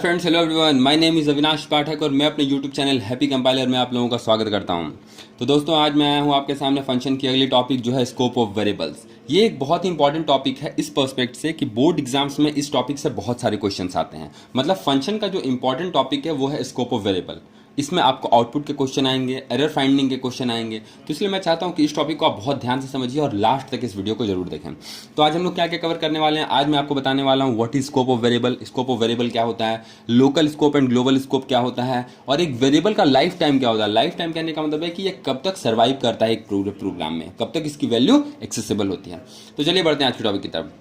Hi friends, hello everyone, my name is Avinash Pathak और मैं अपने यूट्यूब चैनल हैप्पी कंपाइलर में आप लोगों का स्वागत करता हूं। तो दोस्तों, आज मैं आया हूं आपके सामने फंक्शन की अगली टॉपिक जो है स्कोप ऑफ वेरिएबल्स। ये एक बहुत ही इंपॉर्टेंट टॉपिक है इस पर्सपेक्ट से कि बोर्ड एग्जाम्स में इस टॉपिक से बहुत सारे क्वेश्चंस आते हैं। मतलब फंक्शन का जो इंपॉर्टेंट टॉपिक है वो है स्कोप ऑफ वेरिएबल। इसमें आपको आउटपुट के क्वेश्चन आएंगे, एरर फाइंडिंग के क्वेश्चन आएंगे। तो इसलिए मैं चाहता हूं कि इस टॉपिक को आप बहुत ध्यान से समझिए और लास्ट तक इस वीडियो को जरूर देखें। तो आज हम लोग क्या क्या कवर करने वाले हैं, आज मैं आपको बताने वाला हूं what is scope of variable, scope of variable क्या होता है, local scope and global scope क्या होता है, और एक वेरिएबल का लाइफ टाइम क्या होता है। लाइफ टाइम कहने का मतलब है कि ये कब तक सर्वाइव करता है एक प्रोग्राम में, कब तक इसकी वैल्यू एक्सेसिबल होती है। तो चलिए बढ़ते हैं आज के टॉपिक की तरफ।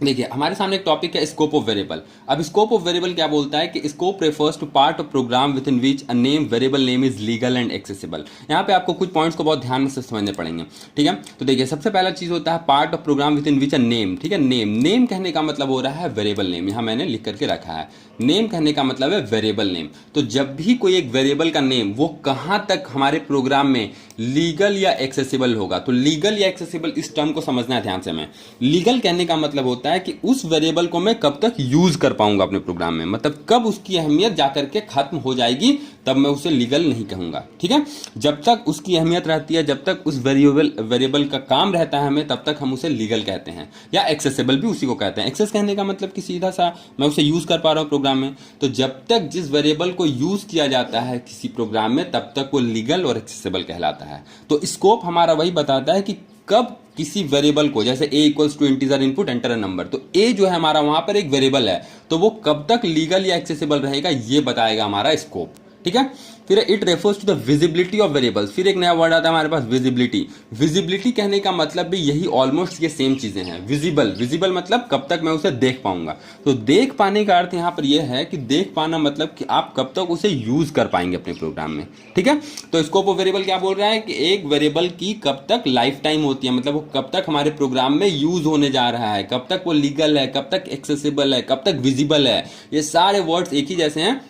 देखिए, हमारे सामने एक टॉपिक है स्कोप ऑफ वेरिएबल। अब स्कोप ऑफ वेरिएबल क्या बोलता है कि scope refers to part of program within which a name variable name is legal and accessible. यहाँ पे आपको कुछ पॉइंट्स को बहुत ध्यान से समझने पड़ेंगे, ठीक है। तो देखिए, सबसे पहला चीज होता है part of program within which a name, ठीक है। नेम कहने का मतलब हो रहा है वेरिएबल नेम, यहाँ मैंने लिख करके रखा है। नेम कहने का मतलब है वेरिएबल नेम। तो जब भी कोई एक वेरिएबल का नेम वो कहां तक हमारे प्रोग्राम में लीगल या एक्सेसिबल होगा, तो लीगल या एक्सेसिबल इस टर्म को समझना है ध्यान से। मैं लीगल कहने का मतलब होता है कि उस वेरिएबल को मैं कब तक यूज कर पाऊंगा अपने प्रोग्राम में, मतलब कब उसकी अहमियत जाकर के खत्म हो जाएगी तब मैं उसे लीगल नहीं कहूंगा, ठीक है। जब तक उसकी अहमियत रहती है, जब तक उस वेरिएबल का काम रहता है हमें, तब तक हम उसे लीगल कहते हैं, या एक्सेसिबल भी उसी को कहते हैं। एक्सेस कहने का मतलब कि सीधा सा मैं उसे यूज कर पा रहा हूं प्रोग्राम में। तो जब तक जिस वेरिएबल को यूज किया जाता है किसी प्रोग्राम में, तब तक वो लीगल और एक्सेसिबल कहलाता है। तो स्कोप हमारा वही बताता है कि कब किसी वेरिएबल को, जैसे a equals to integer input enter a number, तो a जो है हमारा वहां पर एक वेरिएबल है, तो वो कब तक लीगल या एक्सेसिबल रहेगा ये बताएगा हमारा स्कोप, ठीक है। फिर it refers to the visibility of variables. फिर एक नया वर्ड आता है हमारे पास, विजिबिलिटी। विजिबिलिटी कहने का मतलब भी यही, ऑलमोस्ट ये सेम चीजें हैं। विजिबल मतलब कब तक मैं उसे देख पाऊंगा। तो देख पाने का अर्थ यहां पर यह है कि देख पाना मतलब कि आप कब तक उसे यूज कर पाएंगे अपने प्रोग्राम में, ठीक है। तो स्कोप ऑफ वेरिएबल क्या बोल रहा है कि एक वेरिएबल की कब तक लाइफ टाइम होती है, मतलब वो कब तक हमारे प्रोग्राम में यूज होने जा रहा है, कब तक वो लीगल है, कब तक एक्सेसिबल है, कब तक विजिबल है। ये सारे वर्ड्स एक ही जैसे हैं,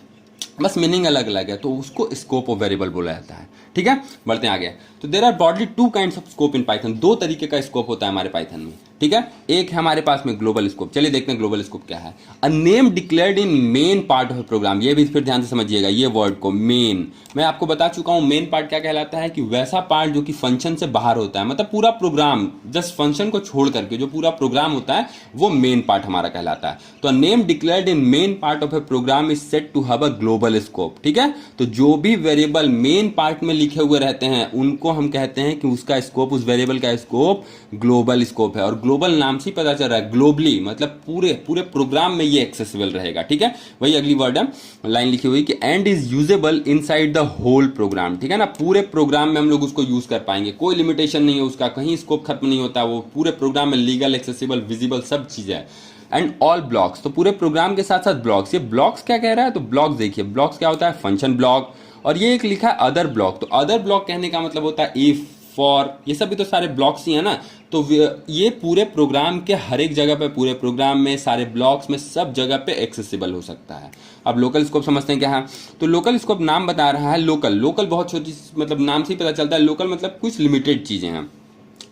बस मीनिंग अलग अलग है, तो उसको स्कोप ऑफ वेरिएबल बोला जाता है, ठीक है। बढ़ते हैं आगे। तो there are broadly two kinds of scope in Python. दो तरीके का स्कोप होता है हमारे पाइथन में, ठीक है। एक है हमारे पास में ग्लोबल स्कोप। चलिए देखते हैं ग्लोबल स्कोप क्या है। A name declared in main part of program. ये भी फिर ध्यान से समझिएगा ये वर्ड को, मेन। मैं आपको बता चुका हूं मेन पार्ट क्या कहलाता है, कि वैसा पार्ट जो कि फंक्शन से बाहर होता है, मतलब पूरा प्रोग्राम जस्ट फंक्शन को छोड़ करके जो पूरा प्रोग्राम होता है वो मेन पार्ट हमारा कहलाता है। तो name declared in main part of a program is set to have a global scope, ठीक है। तो जो भी वेरिएबल मेन पार्ट में लिखे हुए रहते हैं उनको हम कहते हैं कि उसका स्कोप, उस वेरिएबल का स्कोप ग्लोबल स्कोप है। और ग्लोबल नाम से पता चल रहा है, ग्लोबली मतलब पूरे प्रोग्राम में ये एक्सेसिबल रहेगा, ठीक है। वही अगली वर्ड है, लाइन लिखी हुई कि and is usable inside the whole program, ठीक है ना। पूरे प्रोग्राम में हम लोग उसको यूज कर पाएंगे, कोई लिमिटेशन नहीं है उसका, कहीं स्कोप खत्म नहीं होता, वो पूरे प्रोग्राम में लीगल, एक्सेसिबल, विजिबल सब चीज है। एंड ऑल ब्लॉक्स, तो पूरे प्रोग्राम के साथ साथ ब्लॉक्स। ये ब्लॉक्स क्या कह रहा है, तो ब्लॉक्स देखिए, ब्लॉक्स क्या होता है, फंक्शन ब्लॉक। और ये एक लिखा है अदर ब्लॉक, तो अदर ब्लॉक कहने का मतलब होता है इफ, फॉर, ये सब भी तो सारे ब्लॉक्स ही है ना। तो ये पूरे प्रोग्राम के हर एक जगह पे, पूरे प्रोग्राम में, सारे ब्लॉक्स में, सब जगह पे एक्सेसिबल हो सकता है। अब लोकल स्कोप समझते हैं क्या है। तो लोकल स्कोप नाम बता रहा है, लोकल बहुत छोटी, मतलब नाम से ही पता चलता है, लोकल मतलब कुछ लिमिटेड चीजें हैं।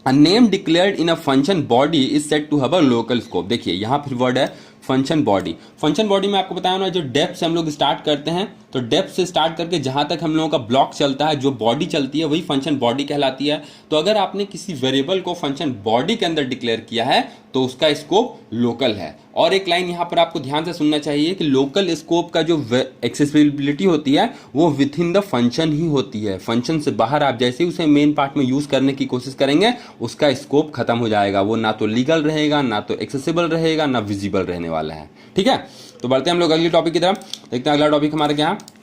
A name declared in a function body is said to have a local scope। देखिए यहाँ फिर वर्ड है फंक्शन बॉडी। फंक्शन बॉडी में आपको बताया ना, जो डेप्थ से हम लोग स्टार्ट करते हैं, तो डेप्थ से स्टार्ट करके जहां तक हम लोगों का ब्लॉक चलता है, जो बॉडी चलती है, वही फंक्शन बॉडी कहलाती है। तो अगर आपने किसी वेरिएबल को फंक्शन बॉडी के अंदर डिक्लेयर किया है तो उसका स्कोप लोकल है। और एक लाइन यहां पर आपको ध्यान से सुनना चाहिए कि लोकल स्कोप का जो एक्सेसिबिलिटी होती है वो विथ इन द फंक्शन ही होती है। फंक्शन से बाहर आप जैसे ही उसे मेन पार्ट में यूज करने की कोशिश करेंगे, उसका स्कोप खत्म हो जाएगा। वो ना तो लीगल रहेगा, ना तो एक्सेसिबल रहेगा, ना विजिबल रहने वाला है, ठीक है। तो बढ़ते हैं हम लोग अगली टॉपिक की तरफ। देखते हैं अगला टॉपिक हमारा क्या है।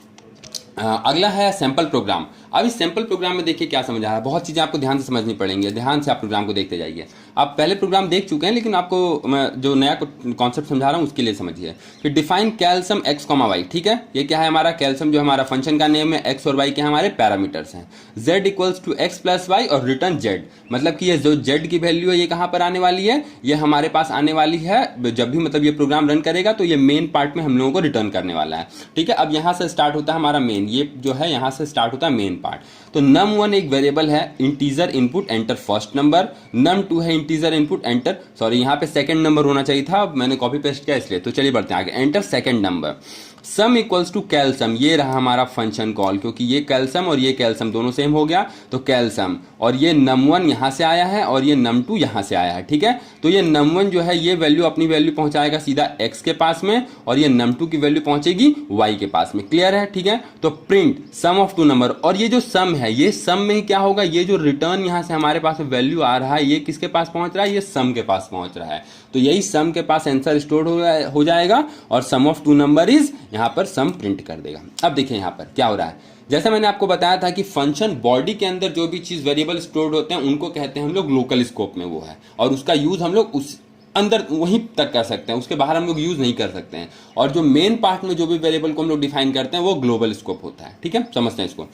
अगला है सैंपल प्रोग्राम। अब इस सैंपल प्रोग्राम में देखिए क्या समझ आ रहा है, बहुत चीजें आपको ध्यान से समझनी पड़ेंगी। ध्यान से आप प्रोग्राम को देखते जाइए। आप पहले प्रोग्राम देख चुके हैं, लेकिन आपको मैं जो नया कॉन्सेप्ट समझा रहा हूं उसके लिए समझिए कि define calcium X comma Y, ठीक है। ये क्या है हमारा कैल्शियम, जो हमारा फंक्शन का नेम है, एक्स और वाई के हमारे पैरामीटर्स हैं। Z equals to X plus Y और रिटर्न जेड, मतलब कि ये जो जेड की वैल्यू है ये कहां पर आने वाली है, ये हमारे पास आने वाली है जब भी मतलब ये प्रोग्राम रन करेगा तो ये मेन पार्ट में हम लोगों को रिटर्न करने वाला है, ठीक है। अब यहां से स्टार्ट होता है हमारा मेन, ये जो है यहां से स्टार्ट होता है मेन पार्ट। तो num1 एक वेरिएबल है, integer input enter first number. num2 है इंटीजर इनपुट एंटर, सॉरी यहाँ पे सेकंड नंबर होना चाहिए था, मैंने कॉपी पेस्ट किया इसलिए। तो चलिए बढ़ते हैं आगे, enter second number. Sum equals to कैलसम, ये रहा हमारा फंक्शन कॉल, क्योंकि ये कैलसम और ये कैलसम दोनों सेम हो गया तो कैलसम, और ये num1 यहां से आया है और ये num2 यहां से आया है, ठीक है। तो ये num1 जो है ये वैल्यू अपनी वैल्यू पहुंचाएगा सीधा x के पास में, और ये num2 की वैल्यू पहुंचेगी y के पास में। क्लियर है, ठीक है। तो print sum of two number, और ये जो सम है ये सम में ही क्या होगा, ये जो रिटर्न यहां से हमारे पास वैल्यू आ रहा है ये किसके पास पहुंच रहा है, ये सम के पास पहुंच रहा है। तो यही सम के पास आंसर स्टोर हो जाएगा, और सम ऑफ टू नंबर इज यहां पर सम प्रिंट कर देगा। अब देखिए यहां पर क्या हो रहा है, जैसा मैंने आपको बताया था कि फंक्शन बॉडी के अंदर जो भी चीज वेरिएबल स्टोर्ड होते हैं उनको कहते हैं हम लोग लोकल स्कोप में वो है, और उसका यूज हम लोग उस अंदर वहीं तक कर सकते हैं, उसके बाहर हम लोग यूज नहीं कर सकते हैं। और जो मेन पार्ट में जो भी वेरिएबल को हम लोग डिफाइन करते हैं वो ग्लोबल स्कोप होता है, ठीक है, समझते हैं इसको।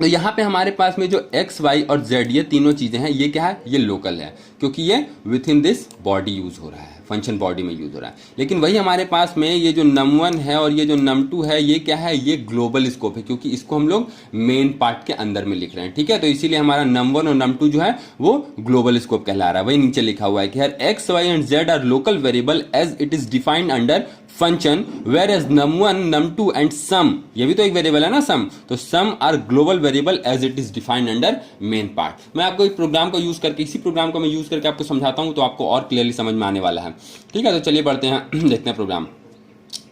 तो यहाँ पे हमारे पास में जो x, y और z ये तीनों चीजें हैं, ये क्या है, ये लोकल है, क्योंकि ये with in this body use हो रहा है, फंक्शन बॉडी में यूज हो रहा है। लेकिन वही हमारे पास में ये जो num1 है और ये जो num2 है ये क्या है, ये ग्लोबल स्कोप है, क्योंकि इसको हम लोग मेन पार्ट के अंदर में लिख रहे हैं, ठीक है। तो इसीलिए हमारा num1 और num2 जो है वो ग्लोबल स्कोप कहला रहा है। वही नीचे लिखा हुआ है कि हर x, y and z are local variable as it is defined under function, whereas num1, num2 and sum, ये भी तो एक वेरिएबल है ना सम, तो sum are global variable as it is defined under main part. मैं आपको एक प्रोग्राम को यूज करके, इसी प्रोग्राम को मैं यूज करके आपको समझाता हूं तो आपको और क्लियरली समझ में आने वाला है, ठीक है। तो चलिए बढ़ते हैं, देखते हैं प्रोग्राम।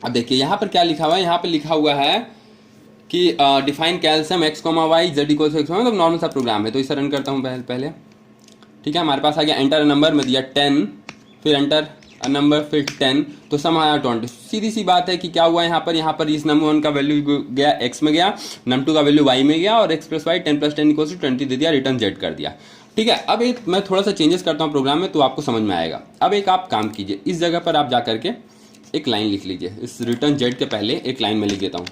अब देखिए यहां पर क्या लिखा हुआ है, यहां पर लिखा हुआ है कि define calcium x, y z equal to x, मतलब नॉर्मल सा प्रोग्राम है। तो इसे रन करता हूं पहले, ठीक है। हमारे पास आ गया एंटर नंबर में दिया 10, फिर एंटर नंबर, फिर 10, तो सम आया 20। सीधी सी बात है कि क्या हुआ यहाँ पर इस num1 का वैल्यू गया x में गया, num2 का वैल्यू y में गया, और x plus Y 10 plus 10 equal to 20 दे दिया, रिटर्न z कर दिया, ठीक है। अब एक मैं थोड़ा सा चेंजेस करता हूँ प्रोग्राम में तो आपको समझ में आएगा। अब एक आप काम कीजिए, इस जगह पर आप जा करके एक लाइन लिख लीजिए, इस रिटर्न z के पहले एक लाइन में लिख देता हूँ,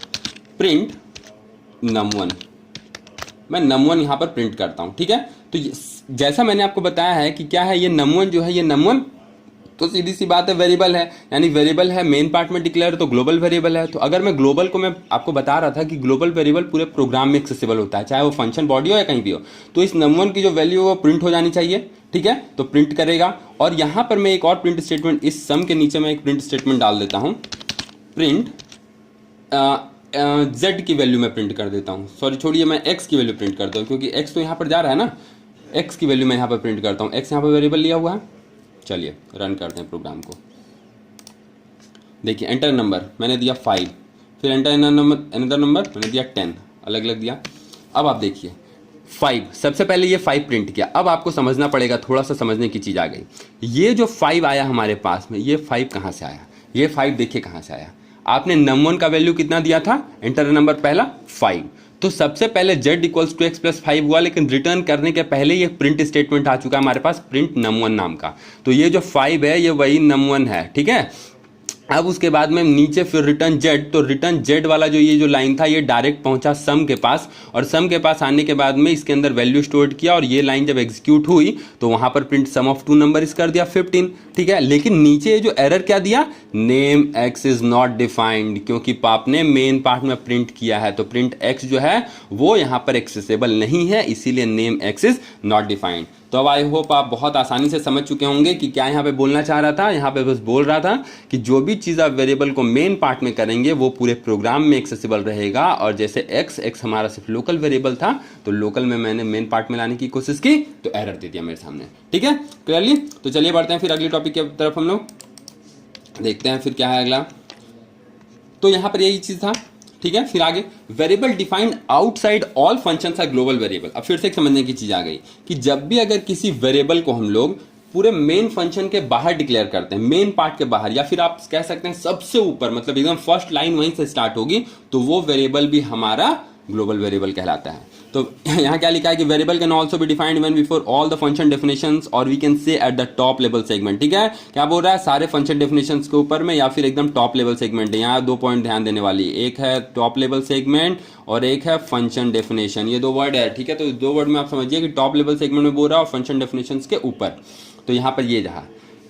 प्रिंट num1, मैं num1 यहाँ पर प्रिंट करता हूँ, ठीक है। तो जैसा मैंने आपको बताया है कि क्या है, ये num1 जो है ये num1 तो सीधी सी बात है वेरिएबल है, यानी वेरिएबल है मेन पार्ट में डिक्लेयर, तो ग्लोबल वेरिएबल है। तो अगर मैं ग्लोबल को, मैं आपको बता रहा था कि ग्लोबल वेरिएबल पूरे प्रोग्राम में एक्सेसिबल होता है, चाहे वो फंक्शन बॉडी हो या कहीं भी हो, तो इस num1 की जो वैल्यू वो प्रिंट हो जानी चाहिए, ठीक है। तो प्रिंट करेगा, और यहां पर मैं एक और प्रिंट स्टेटमेंट, इस सम के नीचे मैं एक प्रिंट स्टेटमेंट डाल देता हूं, प्रिंट z की वैल्यू मैं प्रिंट कर देता हूं, सॉरी छोड़िए, मैं x की वैल्यू प्रिंट करता हूं, क्योंकि x तो यहां पर जा रहा है ना, x की वैल्यू मैं यहां पर प्रिंट करता हूं, x यहां पर वेरिएबल लिया हुआ है। चलिए रन करते हैं प्रोग्राम को। देखिए एंटर नंबर मैंने दिया 5, फिर एंटर अनदर नंबर मैंने दिया 10, अलग अलग दिया। अब आप देखिए 5, सबसे पहले ये 5 प्रिंट किया। अब आपको समझना पड़ेगा, थोड़ा सा समझने की चीज़ आ गई। ये जो 5 आया हमारे पास में, ये 5 कहाँ से आया, ये 5 देखिए कहाँ से आया। आपने num1 का वैल्यू कितना दिया था, एंटर नंबर पहला 5, तो सबसे पहले z equals to x plus 5 हुआ, लेकिन रिटर्न करने के पहले ये प्रिंट स्टेटमेंट आ चुका है हमारे पास, प्रिंट num1 नाम का। तो ये जो 5 है ये वही num1 है, ठीक है। अब उसके बाद में नीचे फिर रिटर्न z, तो रिटर्न z वाला जो ये जो लाइन था ये डायरेक्ट पहुंचा सम के पास, और सम के पास आने के बाद में इसके अंदर वैल्यू स्टोर किया, और ये लाइन जब एग्जीक्यूट हुई तो वहां पर print sum of two number इस कर दिया 15, ठीक है। लेकिन नीचे ये जो एरर क्या दिया, name x is not defined, क्योंकि पाप ने मेन पार्ट में प्रिंट किया है, तो प्रिंट x जो है वो यहाँ पर एक्सेसिबल नहीं है, इसीलिए name x is not defined. तो अब आई होप आप बहुत आसानी से समझ चुके होंगे कि क्या यहाँ पे बोलना चाह रहा था। यहाँ पे बस बोल रहा था कि जो भी चीज़ आप वेरिएबल को मेन पार्ट में करेंगे वो पूरे प्रोग्राम में एक्सेसिबल रहेगा, और जैसे x हमारा सिर्फ लोकल वेरिएबल था, तो लोकल में मैंने मेन पार्ट में लाने की कोशिश की तो एरर दे दिया मेरे सामने, ठीक है, क्लियरली। तो चलिए बढ़ते हैं फिर अगले टॉपिक की तरफ, हम लोग देखते हैं फिर क्या है अगला। तो यहाँ पर यही चीज़ था, ठीक है। फिर आगे variable defined outside all functions are global variable. अब फिर से एक समझने की चीज आ गई कि जब भी अगर किसी वेरिएबल को हम लोग पूरे मेन फंक्शन के बाहर डिक्लेयर करते हैं, मेन पार्ट के बाहर, या फिर आप कह सकते हैं सबसे ऊपर, मतलब एकदम फर्स्ट लाइन वहीं से स्टार्ट होगी, तो वो वेरिएबल भी हमारा ग्लोबल वेरिएबल कहलाता है। तो यहाँ क्या लिखा है कि variable can also be defined when before all the function definitions, और we can say at the top level segment, ठीक है। क्या बोल रहा है, सारे फंक्शन डेफिनेशंस के ऊपर में, या फिर एकदम टॉप लेवल सेगमेंट है। यहाँ 2 पॉइंट ध्यान देने वाली, एक है टॉप लेवल सेगमेंट और एक है फंक्शन डेफिनेशन, ये 2 वर्ड है, ठीक है। तो 2 वर्ड में आप समझिए कि टॉप लेवल सेगमेंट में बोल रहा है और फंक्शन डेफिनेशंस के ऊपर। तो यहाँ पर ये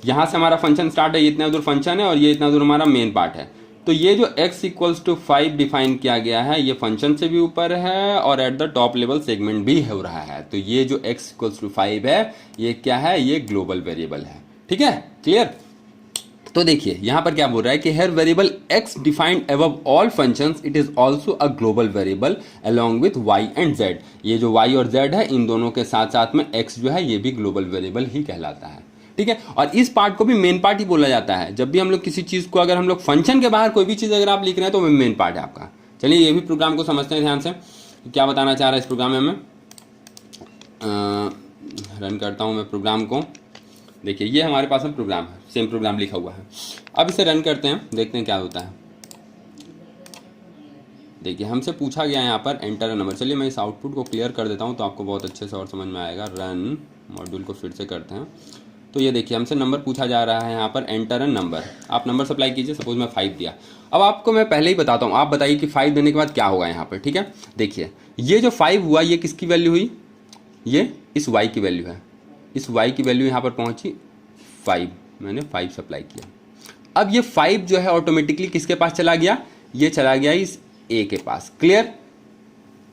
यहाँ से हमारा फंक्शन स्टार्ट है, ये इतना दूर फंक्शन है और ये इतना दूर हमारा मेन पार्ट है। तो ये जो x इक्वल्स टू 5 डिफाइन किया गया है, ये फंक्शन से भी ऊपर है और eight the top level segment भी हो रहा है। तो ये जो x इक्वल्स टू 5 है, ये क्या है, ये ग्लोबल वेरिएबल है, ठीक है, क्लियर। तो देखिए यहाँ पर क्या बोल रहा है कि here variable x defined above all functions it is also a global variable along with y and z। ये जो y और z है इन दोनों के साथ साथ में x जो है ये भी ग्लोबल वेरिएबल ही कहलाता है, ठीक है। और इस पार्ट को भी मेन पार्ट ही बोला जाता है। जब भी हम लोग किसी चीज़ को, अगर हम लोग फंक्शन के बाहर कोई भी चीज़ अगर आप लिख रहे हैं तो वो मेन पार्ट है आपका। चलिए ये भी प्रोग्राम को समझते हैं ध्यान से, क्या बताना चाह रहा है इस प्रोग्राम में। हमें रन करता हूँ मैं प्रोग्राम को। देखिए ये हमारे पास में प्रोग्राम है, सेम प्रोग्राम लिखा हुआ है। अब इसे रन करते हैं, देखते हैं क्या होता है। देखिए हमसे पूछा गया है यहाँ पर एंटर नंबर। चलिए मैं इस आउटपुट को क्लियर कर देता हूँ तो आपको बहुत अच्छे से और समझ में आएगा। रन मॉड्यूल को फिर से करते हैं। तो ये देखिए हमसे नंबर पूछा जा रहा है यहाँ पर, एंटर एन नंबर। आप नंबर सप्लाई कीजिए। सपोज मैं 5 दिया। अब आपको मैं पहले ही बताता हूँ, आप बताइए कि 5 देने के बाद क्या होगा यहाँ पर, ठीक है। देखिए ये जो 5 हुआ ये किसकी वैल्यू हुई, ये इस y की वैल्यू है। इस y की वैल्यू यहाँ पर पहुँची 5, मैंने 5 सप्लाई किया। अब ये 5 जो है ऑटोमेटिकली किसके पास चला गया, ये चला गया इस a के पास। क्लियर।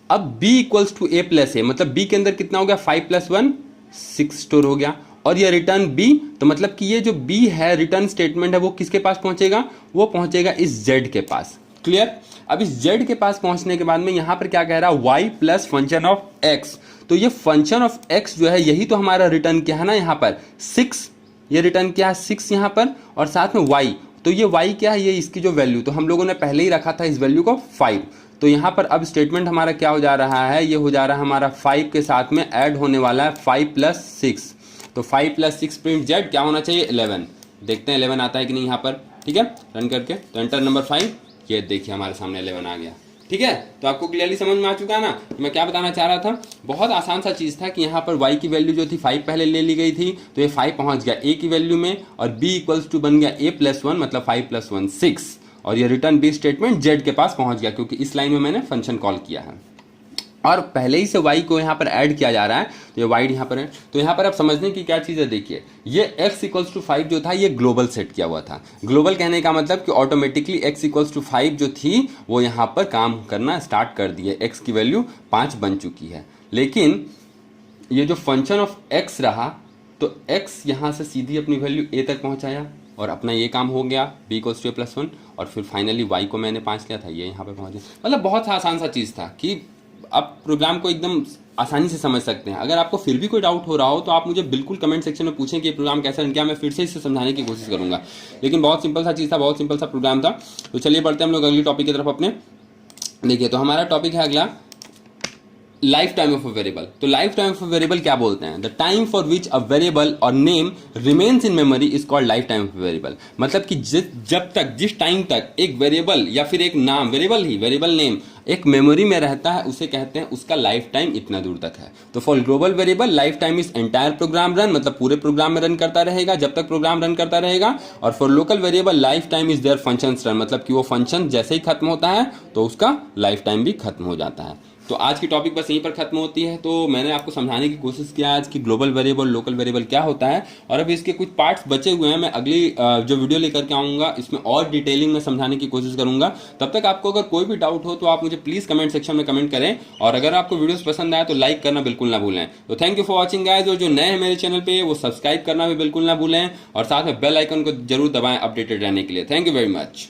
अब b equals to a plus A, मतलब b के अंदर कितना हो गया, 5 + 1 6 स्टोर हो गया। और ये रिटर्न b, तो मतलब कि ये जो b है रिटर्न स्टेटमेंट है वो किसके पास पहुंचेगा, वो पहुंचेगा इस z के पास। क्लियर। अब इस z के पास पहुंचने के बाद में यहां पर क्या कह रहा है, y plus function of x। तो ये फंक्शन ऑफ x जो है यही तो हमारा रिटर्न क्या है ना, यहाँ पर 6, ये रिटर्न क्या है 6 यहाँ पर, और साथ में y। तो ये y क्या है, ये इसकी जो वैल्यू, तो हम लोगों ने पहले ही रखा था इस वैल्यू को 5। तो यहाँ पर अब स्टेटमेंट हमारा क्या हो जा रहा है, ये हो जा रहा है हमारा 5 के साथ में ऐड होने वाला है 5 + 6। तो 5 + 6 प्रिंट z क्या होना चाहिए, 11। देखते हैं 11 आता है कि नहीं यहाँ पर, ठीक है। रन करके तो एंटर नंबर 5, ये देखिए हमारे सामने 11 आ गया, ठीक है। तो आपको क्लियरली समझ में आ चुका है ना। तो मैं क्या बताना चाह रहा था, बहुत आसान सा चीज़ था कि यहाँ पर y की वैल्यू जो थी 5 पहले ले ली गई थी, तो ये 5 पहुँच गया a की वैल्यू में, और b इक्वल्स टू बन गया a + 1, मतलब 5 + 1 6, और ये रिटर्न b स्टेटमेंट z के पास पहुँच गया, क्योंकि इस लाइन में मैंने फंक्शन कॉल किया है और पहले ही से y को यहाँ पर ऐड किया जा रहा है। तो ये y यहाँ पर है। तो यहाँ पर आप समझने की क्या चीज़ है, देखिए ये x = 5 जो था ये ग्लोबल सेट किया हुआ था। ग्लोबल कहने का मतलब कि ऑटोमेटिकली x = 5 जो थी वो यहाँ पर काम करना स्टार्ट कर दी है। x की वैल्यू 5 बन चुकी है। लेकिन ये जो फंक्शन ऑफ x रहा, तो x यहाँ से सीधी अपनी वैल्यू a तक पहुँचाया और अपना ये काम हो गया, b = a + 1, और फिर फाइनली y को मैंने 5 लिया था, ये यहाँ पर पहुँच गया। मतलब बहुत आसान सा चीज़ था कि आप प्रोग्राम को एकदम आसानी से समझ सकते हैं। अगर आपको फिर भी कोई डाउट हो रहा हो तो आप मुझे बिल्कुल कमेंट सेक्शन में पूछें कि ये प्रोग्राम कैसा रन किया, मैं फिर से इसे समझाने की कोशिश करूंगा। लेकिन बहुत सिंपल सा चीज़ था, बहुत सिंपल सा प्रोग्राम था। तो चलिए बढ़ते हैं हम लोग अगली टॉपिक की तरफ अपने। देखिए तो हमारा टॉपिक है अगला, life time of a variable. तो life time of a variable क्या बोलते हैं, the time for which a variable और name remains in memory is called life time of variable. मतलब कि जब तक, जिस टाइम तक एक वेरिएबल या फिर एक नाम, वेरिएबल नेम एक मेमोरी में रहता है, उसे कहते हैं उसका लाइफ टाइम इतना दूर तक है। तो for global variable life time is entire program run, मतलब पूरे प्रोग्राम में रन करता रहेगा जब तक प्रोग्राम रन करता रहेगा। और for local variable life time is their function run, मतलब कि वो फंक्शन जैसे ही खत्म होता है तो उसका लाइफ टाइम भी खत्म हो जाता है। तो आज की टॉपिक बस यहीं पर खत्म होती है। तो मैंने आपको समझाने की कोशिश किया आज की ग्लोबल वेरिएबल, लोकल वेरिएबल क्या होता है, और अभी इसके कुछ पार्ट्स बचे हुए हैं। मैं अगली जो वीडियो लेकर के आऊँगा इसमें और डिटेलिंग में समझाने की कोशिश करूँगा। तब तक आपको अगर कोई भी डाउट हो तो आप मुझे प्लीज़ कमेंट सेक्शन में कमेंट करें, और अगर आपको वीडियोस पसंद आए तो लाइक करना बिल्कुल ना भूलें। तो thank you for watching guys, और जो नए हैं मेरे चैनल पे वो सब्सक्राइब करना भी बिल्कुल ना भूलें, और साथ में बेल आइकन को जरूर दबाएं अपडेटेड रहने के लिए। Thank you very much.